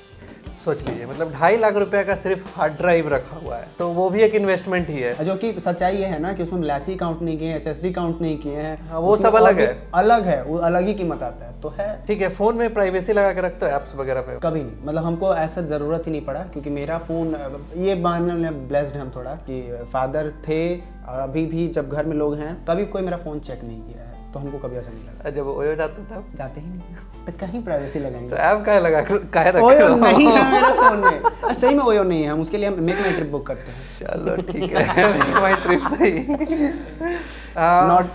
सोच लीजिए, मतलब 2.5 लाख रुपए का सिर्फ हार्ड ड्राइव रखा हुआ है, तो वो भी एक इन्वेस्टमेंट ही है। जो कि सच्चाई ये है ना कि उसमें लैसी काउंट नहीं किए हैं, SSD काउंट नहीं किए हैं। हाँ, वो सब अलग है, वो अलग ही कीमत आता है। तो है ठीक है। फोन में प्राइवेसी लगा के रखते हो ऐप्स वगैरह पे? कभी नहीं, मतलब हमको ऐसा ज़रूरत ही नहीं पड़ा, क्योंकि मेरा फ़ोन ये मानने ब्लेस्ड हम थोड़ा कि फादर थे, और अभी भी जब घर में लोग हैं कभी कोई मेरा फ़ोन चेक नहीं किया है, तो हमको कभी ऐसा नहीं लगा। जब ओयो जाते तब जाते ही नहीं, तो कहीं प्राइवेसी लगाएंगे। तो ऐप काहे रखे ओयो हो? नहीं है मेरे फ़ोन में, सही में ओयो नहीं है, हम उसके लिए हम मेक माई ट्रिप बुक करते हैं। चलो ठीक है, मेक माई ट्रिप सही।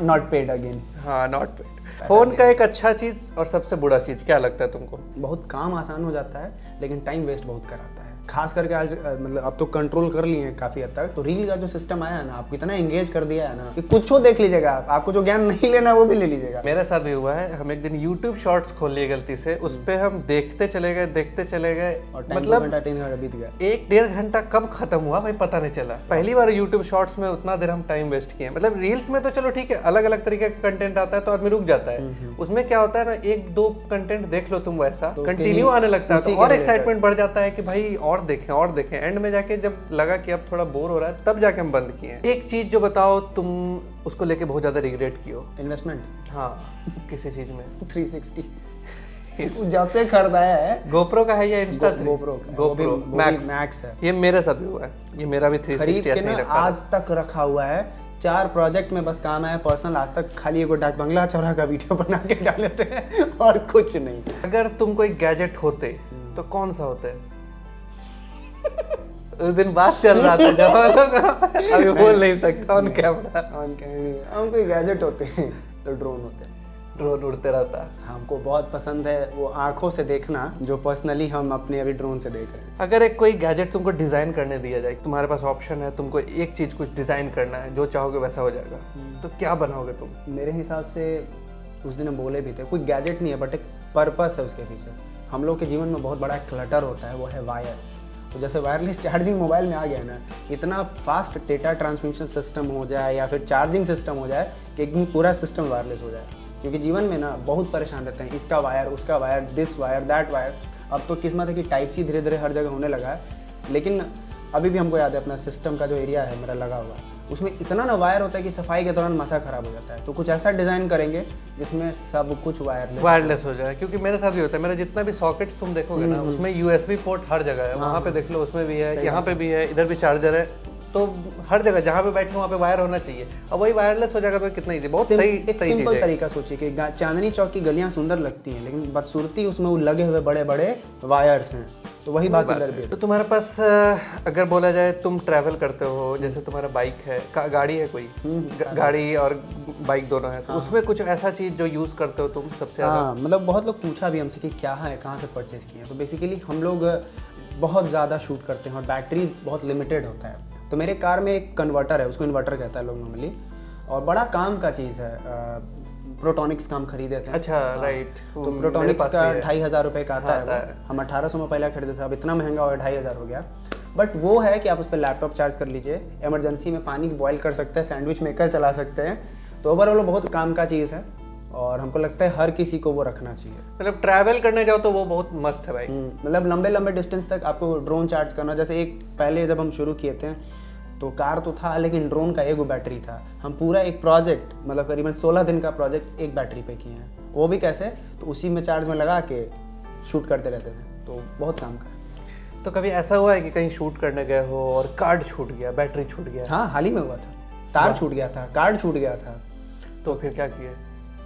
Not paid again. हाँ, नॉट पेड। फोन का एक अच्छा चीज और सबसे बुरा चीज क्या लगता है तुमको? बहुत काम आसान हो जाता है, लेकिन टाइम वेस्ट बहुत कराता है। खास करके आज मतलब अब तो कंट्रोल कर लिए हैं काफी हद तक, तो रील का जो सिस्टम आया है ना, आपको इतना एंगेज कर दिया है ना कि कुछ देख लीजिएगा, आपको जो ज्ञान नहीं लेना वो भी ले लीजिएगा। मेरे साथ भी हुआ है, हम एक दिन YouTube शॉर्ट्स खोल लिए गलती से, उस पे हम देखते चले गए, और मतलब 3 घंटा बीत गया। 1-1.5 घंटा कब खत्म हुआ भाई पता नहीं चला। पहली बार YouTube शॉर्ट्स में उतना देर हम टाइम वेस्ट किए। मतलब रील्स में तो चलो ठीक है, अलग अलग तरीके का कंटेंट आता है तो आदमी रुक जाता है। उसमें क्या होता है ना, 1-2 कंटेंट देख लो तुम वैसा, तो कंटिन्यू आने लगता है, तो और एक्साइटमेंट बढ़ जाता है कि भाई और देखें। एंड में जाके जब लगा कि अब थोड़ा बोर हो रहा है, तब जाके हम बंद किए। एक चीज जो बताओ तुम उसको लेके बहुत ज्यादा रिग्रेट किए? इन्वेस्टमेंट। हाँ, किसी चीज में? 360 जब से खरीदाया है। गोप्रो का है या इंस्टा? गोप्रो मैक्स है। ये मेरे साथ भी हुआ है, ये मेरा भी 360 ऐसे ही रखा है। आज तक रखा हुआ है, 4 प्रोजेक्ट में बस काम आया पर्सनल, आज तक खाली एगो डाक बंगला चौरा का वीडियो बना के डाले थे और कुछ नहीं। अगर तुम कोई गैजेट होते तो कौन सा होते? उस दिन बात चल रहा था जब अभी बोल नहीं सकता ऑन कैमरा। हम कोई गैजेट होते हैं तो ड्रोन होते हैं। ड्रोन उड़ते रहता। हमको बहुत पसंद है वो आंखों से देखना, जो पर्सनली हम अपने अभी ड्रोन से देख रहे हैं। अगर एक कोई गैजेट तुमको डिजाइन करने दिया जाए, तुम्हारे पास ऑप्शन है, तुमको एक चीज कुछ डिजाइन करना है, जो चाहोगे वैसा हो जाएगा, तो क्या बनाओगे तुम? मेरे हिसाब से उस दिन हम बोले भी थे, कोई गैजेट नहीं है बट एक पर्पस है उसके पीछे। हम लोग के जीवन में बहुत बड़ा क्लटर होता है, वो है वायर। तो जैसे वायरलेस चार्जिंग मोबाइल में आ गया ना, इतना फास्ट डेटा ट्रांसमिशन सिस्टम हो जाए या फिर चार्जिंग सिस्टम हो जाए कि एकदम पूरा सिस्टम वायरलेस हो जाए। क्योंकि जीवन में ना बहुत परेशान रहते हैं, इसका वायर, उसका wire, this wire, that wire. अब तो किस्मत है कि टाइप सी धीरे धीरे हर जगह होने लगा है, लेकिन अभी भी हमको याद है अपना सिस्टम का जो एरिया है मेरा लगा हुआ है, उसमें इतना ना वायर होता है कि सफाई के दौरान माथा खराब हो जाता है। तो कुछ ऐसा डिज़ाइन करेंगे जिसमें सब कुछ वायरलेस हो जाए। क्योंकि मेरे साथ भी होता है, मेरा जितना भी सॉकेट्स तुम देखोगे ना, उसमें USB पोर्ट हर जगह है। वहाँ पे देख लो उसमें भी है, यहाँ पे भी है, इधर भी चार्जर है, तो हर जगह जहाँ पे बैठे वहाँ पे वायर होना चाहिए। अब वही वायरलेस हो जाएगा तो कितना इजी, बहुत सही सिंपल तरीका सोचिए कि चांदनी चौक की गलियाँ सुंदर लगती हैं, लेकिन बदसूरती उसमें वो लगे हुए बड़े बड़े वायर्स हैं, तो वही बात इधर भी है। तो तुम्हारे पास अगर बोला जाए, तुम ट्रैवल करते हो, जैसे तुम्हारा बाइक है, गाड़ी है कोई, गाड़ी और बाइक दोनों है, तो उसमें कुछ ऐसा चीज जो यूज करते हो तुम सबसे ज्यादा? मतलब बहुत लोग पूछा भी हमसे कि क्या है, कहाँ से परचेज किए हैं। तो बेसिकली हम लोग बहुत ज़्यादा शूट करते हैं और बैटरी बहुत लिमिटेड होता है। तो मेरे कार में एक कन्वर्टर है, उसको इन्वर्टर कहता है लोग नॉर्मली, और बड़ा काम का चीज़ है। प्रोटॉनिक्स का हम खरीदे थे। अच्छा, राइट। तो प्रोटॉनिक्स का 2,500 रुपये का आता है। हम 1800 में पहले खरीदे थे, अब इतना महंगा और 2,500 हो गया। बट वो है कि आप उस पर लैपटॉप चार्ज कर लीजिए, इमरजेंसी में पानी बॉयल कर सकते हैं, सैंडविच मेकर चला सकते हैं। तो ओवरऑल बहुत काम का चीज़ है और हमको लगता है हर किसी को वो रखना चाहिए। मतलब ट्रैवल करने जाओ तो वो बहुत मस्त है भाई। मतलब लंबे लंबे डिस्टेंस तक आपको ड्रोन चार्ज करना। जैसे एक पहले जब हम शुरू किए थे तो कार तो था, लेकिन ड्रोन का एगो बैटरी था। हम पूरा एक प्रोजेक्ट, मतलब करीबन 16 दिन का प्रोजेक्ट एक बैटरी पे किए हैं। वो भी कैसे, तो उसी में चार्ज में लगा के शूट करते रहते थे, तो बहुत काम का है। तो कभी ऐसा हुआ है कि कहीं शूट करने गए हो और कार्ड छूट गया, बैटरी छूट गया? हाँ, हाल ही में हुआ था, तार छूट गया था, कार्ड छूट गया था। तो फिर क्या किए?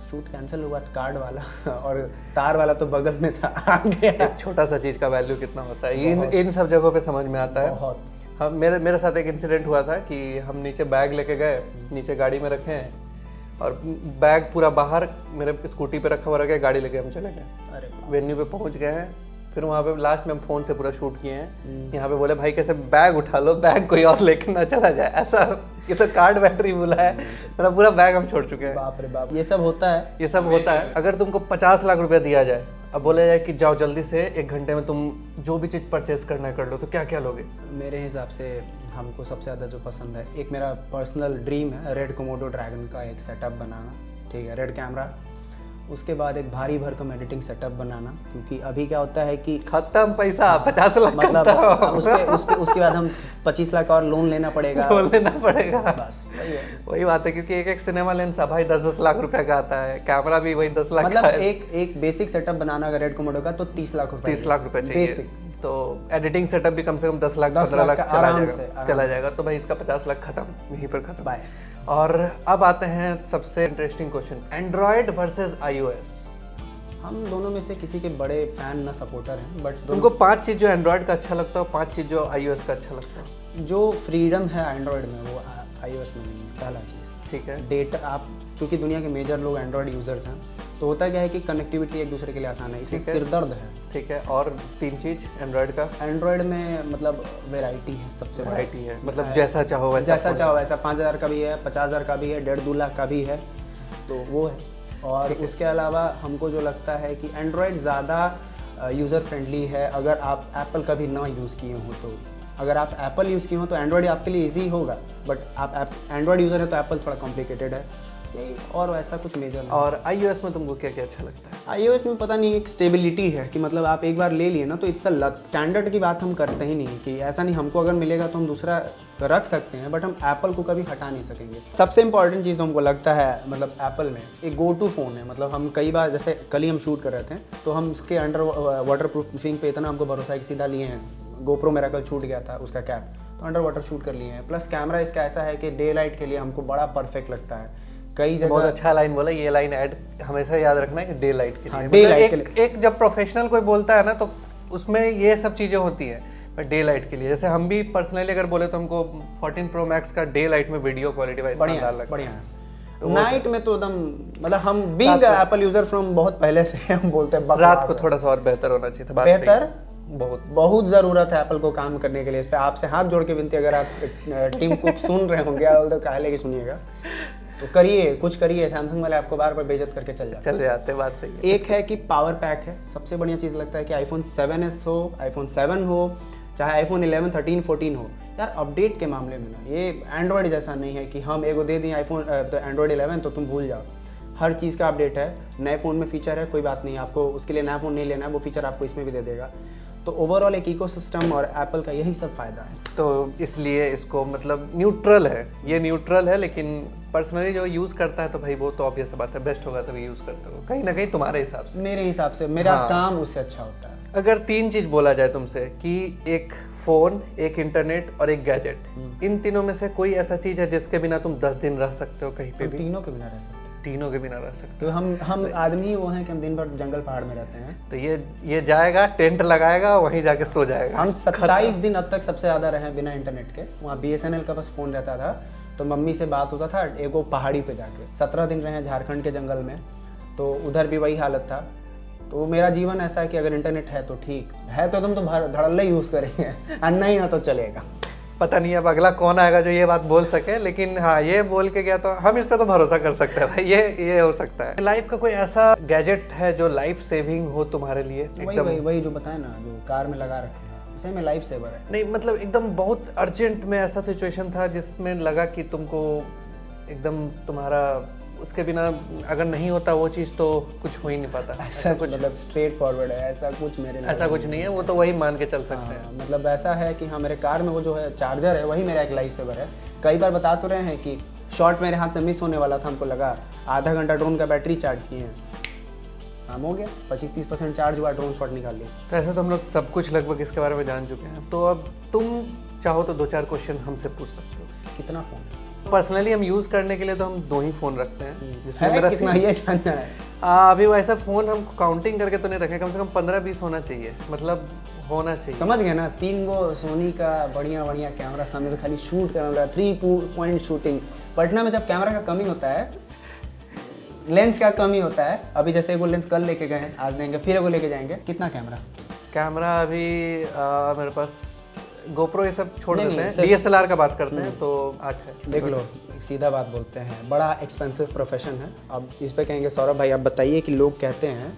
शूट कैंसिल हुआ कार्ड वाला और तार वाला तो बगल में था, आ गया। छोटा सा चीज़ का वैल्यू कितना होता है, इन सब जगहों पे समझ में आता है। बहुत। हम मेरे साथ एक इंसिडेंट हुआ था कि हम नीचे बैग लेके गए, नीचे गाड़ी में रखे हैं, और बैग पूरा बाहर मेरे स्कूटी पे रखा हुआ रह गया, गाड़ी लेके हम चले गए। अरे वेन्यू पे पहुंच गए हैं, फिर वहाँ पे लास्ट में हम फ़ोन से पूरा शूट किए हैं। यहाँ पे बोले भाई कैसे बैग उठा लो, बैग कोई और लेके ना चला जाए, ऐसा ये तो कार्ड बैटरी बोला है, मेरा पूरा बैग हम छोड़ चुके हैं। बाप रे बाप, ये सब होता है। ये सब होता है। अगर तुमको 50 लाख रुपया दिया जाए, अब बोला जाए कि जाओ जल्दी से 1 घंटे में तुम जो भी चीज़ परचेज करना है कर लो, तो क्या क्या लोगे? मेरे हिसाब से हमको सबसे ज़्यादा जो पसंद है, एक मेरा पर्सनल ड्रीम है रेड कोमोडो ड्रैगन का एक सेटअप बनाना, ठीक है, रेड कैमरा। उसके बाद एक भारी भरकम एडिटिंग सेटअप बनाना, क्योंकि अभी क्या होता है कि खत्म पैसा, 50 लाख मतलब खत्म। उसके बाद हम 25 लाख और लोन लेना पड़ेगा। लोन लेना पड़ेगा, बस वही है। वही बात है, क्योंकि एक सिनेमा लेंस भाई 10-10 लाख रुपया का आता है, कैमरा भी वही 10 लाख मतलब का है। एक बेसिक सेटअप बनाना अगर रेड कोमोडो का तो 30 लाख रुपए 30 लाख रुपया चाहिए बेसिक। तो एडिटिंग सेटअप भी कम से कम 10 लाख 10 15 लाख लाख का चला आराम जाएगा, चला जाएगा। तो भाई इसका 50 लाख खत्म, यहीं पर खत्म। बाय। और अब आते हैं सबसे interesting question, Android versus iOS। हम दोनों में से किसी के बड़े फैन ना सपोर्टर हैं, बट तुमको 5 चीज़ जो एंड्रॉयड का अच्छा लगता है, 5 चीज़ जो iOS का अच्छा लगता है। जो फ्रीडम है एंड्रॉयड में वो iOS में नहीं है, पहला चीज़। ठीक है। डेटा, आप चूंकि दुनिया के मेजर लोग एंड्रॉयड यूजर्स हैं, तो होता क्या है कि कनेक्टिविटी एक दूसरे के लिए आसान है, इसमें ठीक है। सिरदर्द है। ठीक है, और 3 चीज़ एंड्रॉयड का। एंड्रॉयड में मतलब वेराइटी है, सबसे बड़ा। वैरायटी है, मतलब जैसा चाहो वैसा जैसा चाहो वैसा, 5,000 का भी है, 50,000 का भी है, 1.5-2 लाख का भी है, तो वो है। और उसके अलावा हमको जो लगता है कि एंड्रॉयड ज़्यादा यूज़र फ्रेंडली है, अगर आप एप्पल का भी ना यूज़ किए हो तो। अगर आप एप्पल यूज़ किए हो तो एंड्रॉयड आपके लिए इजी होगा, बट आप एंड्रॉयड यूज़र है तो एप्पल थोड़ा कॉम्प्लिकेटेड है, यही। और वैसा कुछ मेजर नहीं। और iOS में तुमको क्या क्या अच्छा लगता है? iOS में पता नहीं, एक स्टेबिलिटी है कि मतलब आप एक बार ले लिए ना तो इट्स अ लक। स्टैंडर्ड की बात हम करते ही नहीं, कि ऐसा नहीं, हमको अगर मिलेगा तो हम दूसरा रख सकते हैं, बट हम एप्पल को कभी हटा नहीं सकेंगे। सबसे इंपॉर्टेंट चीज़ हमको लगता है मतलब एप्पल में एक गो टू फ़ोन है। मतलब हम कई बार, जैसे कल ही हम शूट कर रहे थे, तो हम उसके अंडर वाटर प्रूफिंग पे इतना हमको भरोसा है कि सीधा लिए हैं। गोप्रो मेरा कल छूट गया था उसका कैप, तो अंडर वाटर शूट कर लिए हैं। प्लस कैमरा इसका ऐसा है कि डे लाइट के लिए हमको बड़ा परफेक्ट लगता है। कई जगह बहुत अच्छा लाइन बोला, ये लाइन ऐड हमेशा याद रखना है कि डे लाइट के लिए। हाँ, मतलब डे लाइट के लिए। एक जब प्रोफेशनल कोई बोलता है ना तो उसमें ये सब चीज़ें होती हैं, बट डे लाइट के लिए जैसे हम भी पर्सनली अगर बोले तो हमको 14 Pro Max का डे लाइट में वीडियो क्वालिटी वाइज बढ़िया शानदार है, लगता बढ़िया है। है। नाइट में तो एकदम, मतलब हम बीइंग एप्पल यूजर फ्रॉम बहुत पहले से हम बोलते हैं रात को थोड़ा सा और बेहतर होना चाहिए था। बात सही है। बेहतर बहुत ज़रूरत है एप्पल को काम करने के लिए। इस पे आपसे हाथ जोड़ के विनती, अगर आप टीम कुक सुन रहे होंगे तो काहे कि सुनिएगा, तो करिए, कुछ करिए। सैमसंग वाले आपको बार बार बेइज्जत करके चल जाते बात सही है। एक है कि पावर पैक है, सबसे बढ़िया चीज़ लगता है कि आईफोन 7s हो, आईफोन 7 हो, चाहे आईफोन 11, 13, 14 हो, यार अपडेट के मामले में ना ये एंड्रॉयड जैसा नहीं है कि हम एगो दे दें आईफोन तो एंड्रॉयड 11 तो तुम भूल जाओ। हर चीज़ का अपडेट है, नए फ़ोन में फीचर है, कोई बात नहीं, आपको उसके लिए नया फ़ोन नहीं लेना है, वो फीचर आपको इसमें भी दे देगा। तो ओवरऑल एक इकोसिस्टम और एप्पल का यही सब फायदा है। तो इसलिए इसको मतलब न्यूट्रल है, ये न्यूट्रल है, लेकिन पर्सनली जो यूज़ करता है तो भाई वो तो ऑब्वियस बात है, बेस्ट होगा तभी यूज़ करते हो कहीं ना कहीं तुम्हारे हिसाब से। मेरे हिसाब से मेरा काम उससे अच्छा होता है। अगर 3 चीज़ बोला जाए तुमसे कि एक फ़ोन, एक इंटरनेट और एक गैजेट, इन तीनों में से कोई ऐसा चीज़ है जिसके बिना तुम 10 दिन रह सकते हो कहीं पे भी? तीनों के बिना रह सकते हैं। तीनों के बिना रह सकते तो हम आदमी ही वो हैं कि हम दिन भर जंगल पहाड़ में रहते हैं। हो। तो ये जाएगा, टेंट लगाएगा, वहीं जाके सो जाएगा। हम 27 दिन अब तक सबसे ज़्यादा रहे बिना इंटरनेट के। वहाँ BSNL का बस फ़ोन रहता था, तो मम्मी से बात होता था एगो पहाड़ी पे जाके। 17 दिन रहे झारखंड के जंगल में, तो उधर भी वही हालत था। तो मेरा जीवन ऐसा है कि अगर इंटरनेट है तो ठीक है, तो तुम तो धड़ल्ले यूज़ करेंगे, और नहीं है तो चलेगा। पता नहीं अब अगला कौन आएगा जो ये बात बोल सके, लेकिन हाँ ये बोल के गया तो हम इस पे तो भरोसा कर सकते हैं भाई, ये हो सकता है। लाइफ का कोई ऐसा गैजेट है जो लाइफ सेविंग हो तुम्हारे लिए? एकदम वही जो बताया ना, जो कार में लगा रखे हैं, इसे में लाइफ सेवर है। नहीं, मतलब एकदम बहुत अर्जेंट में ऐसा सिचुएशन था जिसमें लगा कि तुमको एकदम तुम्हारा उसके बिना अगर नहीं होता वो चीज़ तो कुछ हो ही नहीं पाता। ऐसा कुछ मतलब स्ट्रेट फॉरवर्ड है, ऐसा कुछ मेरे लिए ऐसा कुछ नहीं है, वो तो वही मान के चल सकते हैं। मतलब ऐसा है कि हाँ, मेरे कार में वो जो है चार्जर है, वही मेरा एक लाइफ सेवर है। कई बार बता तो रहे हैं कि शॉट मेरे हाथ से मिस होने वाला था, हमको लगा आधा घंटा ड्रोन का बैटरी चार्ज किए हैं, काम हो गया, 25-30% चार्ज हुआ, ड्रोन शॉट निकाल लिया। तो ऐसे तो हम लोग सब कुछ लगभग इसके बारे में जान चुके हैं। तो अब तुम चाहो तो 2-4 क्वेश्चन हमसे पूछ सकते हो। कितना फ़ोन पर्सनली हम यूज़ करने के लिए तो हम 2 ही फ़ोन रखते हैं, जिसमें है मेरा कितना ये जानना है। अभी वैसा फ़ोन हम काउंटिंग करके तो नहीं रखे, कम से कम 15-20 होना चाहिए, मतलब होना चाहिए। समझ गए ना, 3 गो सोनी का बढ़िया कैमरा सामने से खाली शूट करना, 3 पॉइंट शूटिंग। पटना में जब कैमरा का कमी होता है लेंस का कम ही होता है। अभी जैसे वो लेंस कल लेके गए हैं, आज देंगे, फिर वो लेके जाएंगे। कितना कैमरा? कैमरा अभी मेरे पास गोप्रो ये सब छोड़ नहीं, देते नहीं, हैं, सिर्फ- DSLR का बात करते हैं तो 8 है। देख लो, सीधा बात बोलते हैं, बड़ा एक्सपेंसिव प्रोफेशन है। अब इस पे कहेंगे सौरभ भाई आप बताइए कि लोग कहते हैं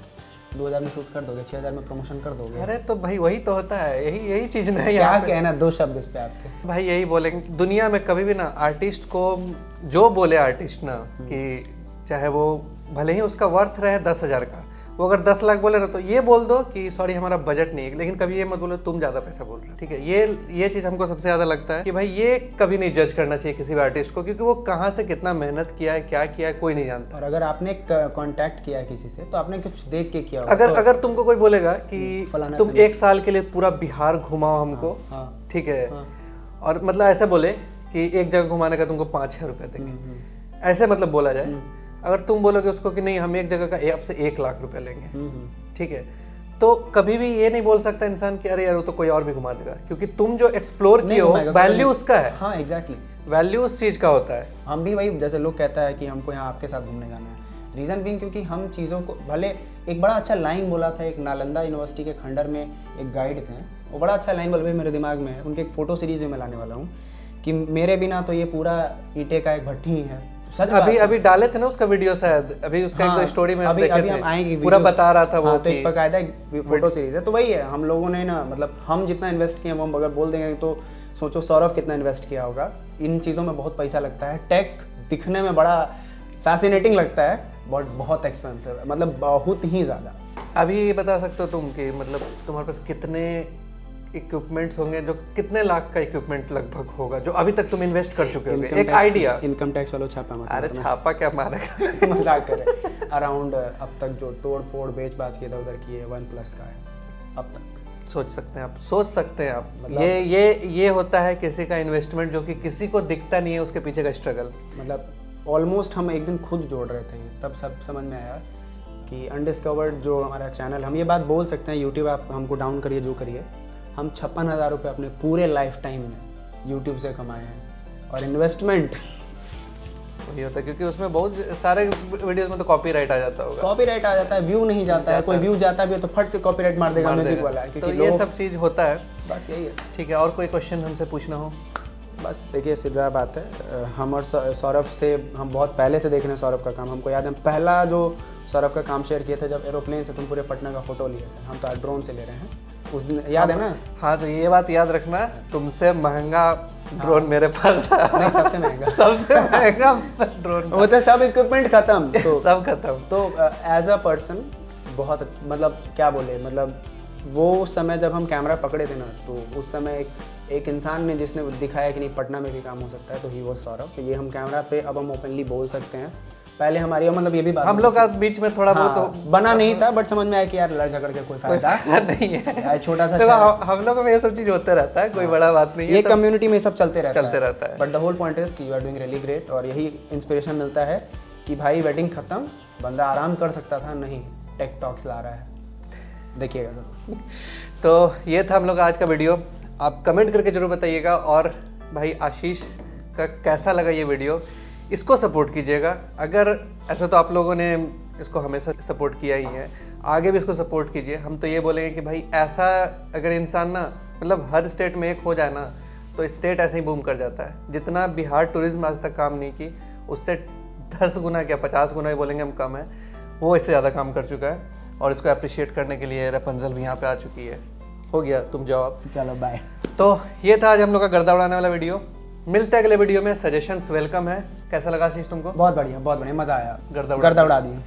2000 में शूट कर दोगे, 6000 में प्रमोशन कर दोगे। अरे तो भाई वही तो होता है, यही चीज़ नहीं है क्या यहाँ पे। कहना, 2 शब्द इस पे आपके? भाई यही बोलेंगे, दुनिया में कभी भी ना आर्टिस्ट को जो बोले आर्टिस्ट ना कि चाहे वो भले ही उसका वर्थ रहे 10,000 का, वो अगर 10 लाख बोले ना तो ये बोल दो कि सॉरी हमारा बजट नहीं है, लेकिन कभी ये मत बोलो तुम ज़्यादा पैसा बोल रहे हो, ठीक है। ये चीज़ हमको सबसे ज़्यादा लगता है कि भाई ये कभी नहीं जज करना चाहिए किसी भी आर्टिस्ट को, क्योंकि वो कहाँ से कितना मेहनत किया है, क्या किया है, कोई नहीं जानता। और अगर आपने कांटेक्ट किया है किसी से तो आपने कुछ देख के किया होगा। अगर तुमको कोई बोलेगा कि फलाना तुम 1 साल के लिए पूरा बिहार घुमाओ हमको, हाँ, ठीक है, हाँ। और मतलब ऐसे बोले कि एक जगह घुमाने का तुमको 5,000 रुपये देंगे, ऐसे मतलब बोला जाए। अगर तुम बोलोगे उसको कि नहीं हम एक जगह का आपसे 1 लाख रुपए लेंगे, ठीक है, तो कभी भी ये नहीं बोल सकता इंसान कि अरे यार वो तो कोई और भी घुमा देगा, क्योंकि तुम जो एक्सप्लोर किए हो वैल्यू उसका है। हाँ एग्जैक्टली, वैल्यू उस चीज़ का होता है। हम भी वही, जैसे लोग कहता है कि हमको यहाँ आपके साथ घूमने जाना है, रीज़न बीइंग क्योंकि हम चीज़ों को, भले एक बड़ा अच्छा लाइन बोला था एक नालंदा यूनिवर्सिटी के खंडर में एक गाइड थे, वो बड़ा अच्छा लाइन बोल भी मेरे दिमाग में है, उनके एक फ़ोटो सीरीज में मैं लाने वाला हूँ कि मेरे बिना तो ये पूरा ईंटे का एक भट्टी ही है। सच अभी डाले थे ना उसका वीडियो, शायद अभी उसका एक दो स्टोरी में अभी हम आएंगे, पूरा बता रहा था वो हाँ, तो एक बकायदा फोटो सीरीज है। तो वही है, हम लोगों ने ना, मतलब हम जितना इन्वेस्ट किए, हम अगर बोल देंगे तो सोचो सौरभ कितना इन्वेस्ट किया होगा। इन चीज़ों में बहुत पैसा लगता है। टेक दिखने में बड़ा फैसिनेटिंग लगता है, बट बहुत एक्सपेंसिव है, मतलब बहुत ही ज़्यादा। अभी ये बता सकते हो तुम कि मतलब तुम्हारे पास कितने इक्विपमेंट्स होंगे, जो कितने लाख का इक्विपमेंट लगभग होगा जो अभी तक तुम इन्वेस्ट कर चुके होगे? एक आइडिया। इनकम टैक्स वालों छापा मत अरे छापा क्या मारेगा मजाक करे। अराउंड अब तक जो तोड़ फोड़ बेच बाच के इधर उधर किए 1+ का है अब तक। सोच सकते हैं आप मतलब ये होता है किसी का इन्वेस्टमेंट जो कि किसी को दिखता नहीं है उसके पीछे का स्ट्रगल। मतलब ऑलमोस्ट हम एक दिन खुद जोड़ रहे थे, तब सब समझ में आया कि अनडिस्कवर्ड जो हमारा चैनल, हम ये बात बोल सकते हैं, यूट्यूब आप हमको डाउन करिए जो करिए, हम 56,000 रुपये अपने पूरे लाइफ टाइम में यूट्यूब से कमाए हैं। और इन्वेस्टमेंट वही होता है क्योंकि उसमें बहुत सारे वीडियोस में तो कॉपीराइट आ जाता होगा, कॉपीराइट आ जाता है, व्यू नहीं जाता है, कोई व्यू जाता भी है तो फट से कॉपीराइट मार देगा म्यूजिक वाला, तो ये सब चीज़ होता है। बस यही है। ठीक है, और कोई क्वेश्चन हमसे पूछना हो? बस देखिए सीधा बात है, हम और सौरभ से हम बहुत पहले से देख रहे हैं सौरभ का काम। हमको याद है पहला जो सौरभ का काम शेयर किए थे जब एरोप्लेन से तुम पूरे पटना का फोटो लिए थे, हम तो आज ड्रोन से ले रहे हैं, उस दिन याद है ना? हाँ, तो ये बात याद रखना, तुमसे महंगा ड्रोन मेरे पास नहीं, सबसे महंगा सबसे महंगा ड्रोन, वो तो सब इक्विपमेंट खत्म, तो सब खत्म। तो एज अ पर्सन बहुत, मतलब क्या बोले, मतलब वो समय जब हम कैमरा पकड़े थे ना, तो उस समय एक इंसान ने जिसने दिखाया कि नहीं पटना में भी काम हो सकता है, तो ही वो सौरभ। तो ये हम कैमरा पे अब हम ओपनली बोल सकते हैं। पहले हमारी, मतलब ये भी बात हम लोग का बीच में थोड़ा बहुत तो बना नहीं था, बट समझ में आया कि यार लड़ झगड़ के कोई फायदा नहीं है, यार छोटा सा तो हम लोगों में ये सब चीज होता रहता है, कोई बड़ा बात नहीं है, ये कम्युनिटी में सब चलते रहता है। But the whole point is कि you are doing really great, और यही इंस्पिरेशन मिलता है कि भाई वेडिंग खत्म, बंदा आराम कर सकता था, नहीं टेक टॉक्स ला रहा है, देखिएगा सब। तो ये था हम लोग आज का वीडियो, आप कमेंट करके जरूर बताइएगा, और भाई आशीष का कैसा लगा ये वीडियो, इसको सपोर्ट कीजिएगा। अगर ऐसा तो आप लोगों ने इसको हमेशा सपोर्ट किया ही है, आगे भी इसको सपोर्ट कीजिए। हम तो ये बोलेंगे कि भाई ऐसा अगर इंसान ना, मतलब हर स्टेट में एक हो जाए ना, तो स्टेट ऐसे ही बूम कर जाता है। जितना बिहार टूरिज्म आज तक काम नहीं की, उससे 10 गुना क्या 50 गुना ही बोलेंगे हम कम है, वो इससे ज़्यादा काम कर चुका है, और इसको अप्रिशिएट करने के लिए रैपुंज़ल भी यहाँ पे आ चुकी है। हो गया, तुम जाओ अब। चलो बाय। तो ये था आज हम लोग का गर्दा उड़ाने वाला वीडियो। मिलते हैं अगले वीडियो में, सजेशंस वेलकम है। कैसा लगा आशीष तुमको? बहुत बढ़िया, बहुत बढ़िया, मजा आया, गर्दा उड़ा दिया।